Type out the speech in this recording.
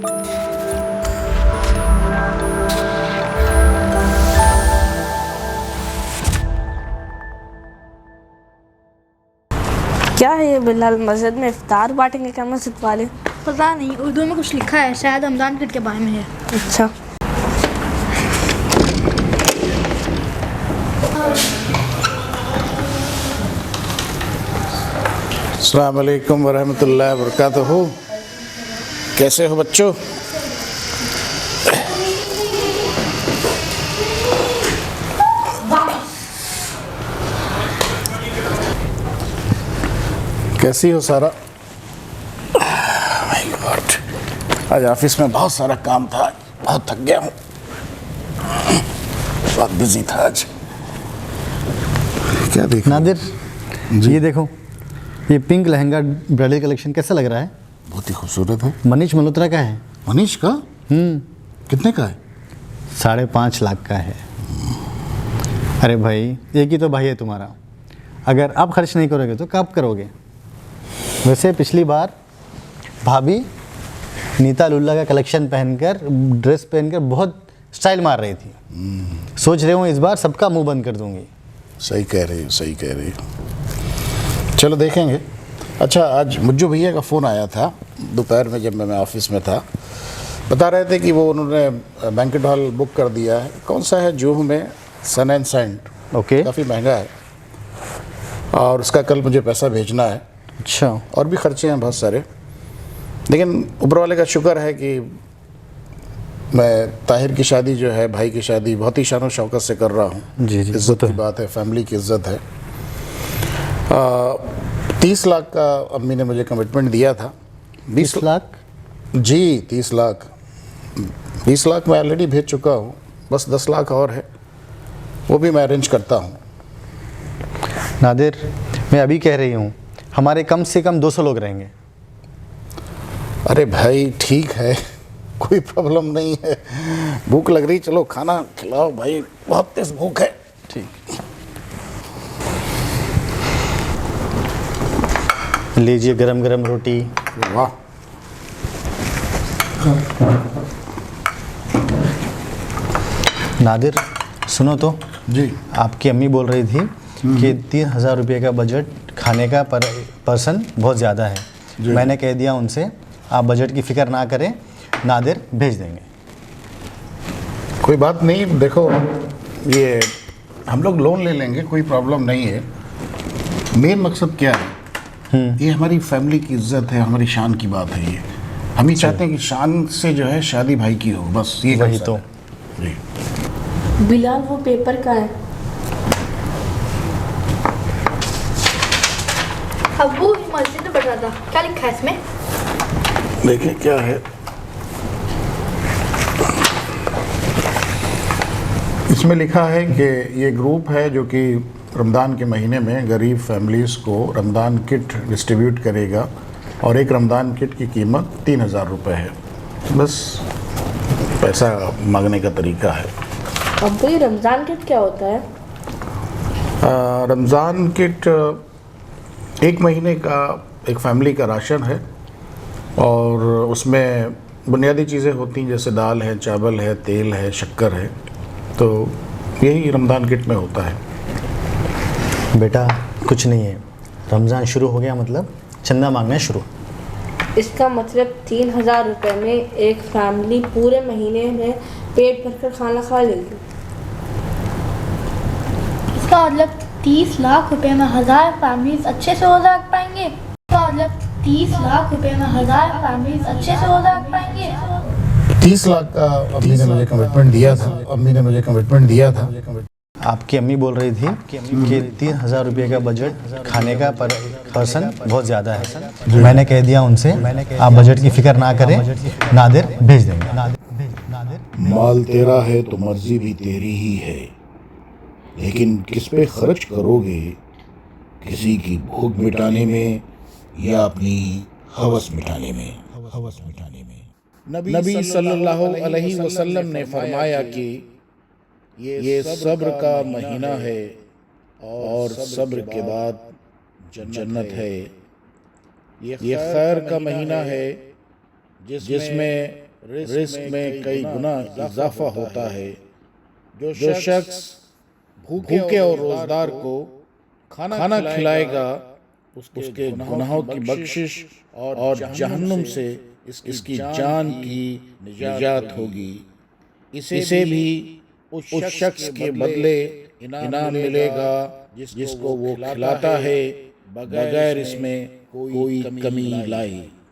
क्या है ये बिलाल, मस्जिद में इफ्तार बांटेंगे क्या मस्जिद वाले? पता नहीं, उर्दू में कुछ लिखा है, शायद रमज़ान किट के बारे में है। अच्छा। अस्सलाम वालेकुम वरहमतुल्लाहि वबरकातुहू। कैसे हो बच्चों? कैसी हो सारा? माय गॉड, आज ऑफिस में बहुत सारा काम था, बहुत थक गया हूँ, बहुत बिजी था आज। क्या देख नादिर, ये देखो, ये पिंक लहंगा ब्राइडल कलेक्शन कैसा लग रहा है? बहुत ही खूबसूरत है। मनीष मल्होत्रा का है। मनीष का? कितने का है? 5.5 लाख का है। अरे भाई, एक ही तो भाई है तुम्हारा, अगर आप खर्च नहीं करोगे तो कब करोगे? वैसे पिछली बार भाभी नीता लुल्ला का कलेक्शन पहनकर, ड्रेस पहनकर बहुत स्टाइल मार रही थी। सोच रहे हूँ इस बार सबका मुंह बंद कर दूंगी। सही कह रही हो, सही कह रही हो। चलो देखेंगे। अच्छा, आज मुज्जू भैया का फ़ोन आया था दोपहर में जब मैं ऑफिस में था। बता रहे थे कि वो उन्होंने बैंकेट हॉल बुक कर दिया है। कौन सा है? जूहू में, सन एंड सेंट। ओके। काफ़ी महंगा है और उसका कल मुझे पैसा भेजना है। अच्छा। और भी खर्चे हैं बहुत सारे, लेकिन ऊपर वाले का शुक्र है कि मैं ताहिर की शादी जो है, भाई की शादी, बहुत ही शान और शौकत से कर रहा हूँ। जी जी, इज्जत की बात है, फैमिली की इज्जत है। 30 लाख का अम्मी ने मुझे कमिटमेंट दिया था। 20 लाख? जी 30 लाख। 20 लाख मैं ऑलरेडी भेज चुका हूँ, बस 10 लाख और है, वो भी मैं अरेंज करता हूँ। नादिर, मैं अभी कह रही हूँ, हमारे कम से कम 200 लोग रहेंगे। अरे भाई ठीक है, कोई प्रॉब्लम नहीं है। भूख लग रही, चलो खाना खिलाओ भाई, बहुत तेज भूख है। ठीक, लीजिए गरम गरम रोटी। वाह। नादिर, सुनो तो, जी। आपकी अम्मी बोल रही थी कि 3,000 रुपये का बजट खाने का पर पर्सन बहुत ज़्यादा है। मैंने कह दिया उनसे, आप बजट की फ़िक्र ना करें, नादिर भेज देंगे। कोई बात नहीं, देखो ये हम लोग लोन ले लेंगे, कोई प्रॉब्लम नहीं है। मेन मकसद क्या है? ये हमारी फैमिली की इज्जत है, हमारी शान की बात है। ये हम ही चाहते हैं कि शान से जो है शादी भाई की हो, बस ये वही मकसद तो। है। जी। बिलाल, वो पेपर का है। अब्बू, मस्जिद में बैठा था, क्या लिखा है इसमें? देखिए क्या है इसमें लिखा है कि ये ग्रुप है जो कि रमज़ान के महीने में गरीब फैमिलीज़ को रमज़ान किट डिस्ट्रीब्यूट करेगा और एक रमज़ान किट की कीमत 3,000 रुपये है। बस पैसा मांगने का तरीका है। अब ये रमज़ान किट क्या होता है? रमज़ान किट एक महीने का एक फैमिली का राशन है और उसमें बुनियादी चीज़ें होती हैं, जैसे दाल है, चावल है, तेल है, शक्कर है। तो यही रमज़ान किट में होता है। बेटा कुछ नहीं है, रमज़ान शुरू हो गया मतलब चंदा मांगना शुरू। इसका मतलब 3,000 रुपये में एक फैमिली पूरे महीने में पेट भरकर खाना खा लेगी। इसका मतलब 30 लाख रुपए में 1000 फैमिलीज अच्छे से रोजा रख पाएंगे। इसका मतलब 30 लाख रुपए में 1000 फैमिलीज अच्छे से रोजा रख पाएंगे। 30 लाख का अम्मी ने मुझे कमिटमेंट दिया था। आपकी अम्मी बोल रही थी कि 3,000 रुपये का बजट खाने का पर पर्सन बहुत ज़्यादा है। मैंने कह दिया उनसे, आप बजट की फ़िक्र ना करें, नादिर भेज देंगे। माल तेरा है तो मर्जी भी तेरी ही है, लेकिन किस पे खर्च करोगे? किसी की भूख मिटाने में या अपनी हवस मिटाने में? नबी सल्लल्लाहु अलैहि वसल्लम ने फरमाया कि ये सब्र का महीना है और सब्र के बाद जन्नत है। ये खैर का महीना है जिसमें रिस्क में कई गुना इजाफा होता है। जो शख्स भूखे और रोजदार को खाना खिलाएगा उसके गुनाहों की बख्शिश और जहन्नुम से इसकी जान की निजात होगी। इसे भी उस शख्स के बदले इनाम मिलेगा जिसको वो खिलाता है बगैर इसमें कोई कमी लाए।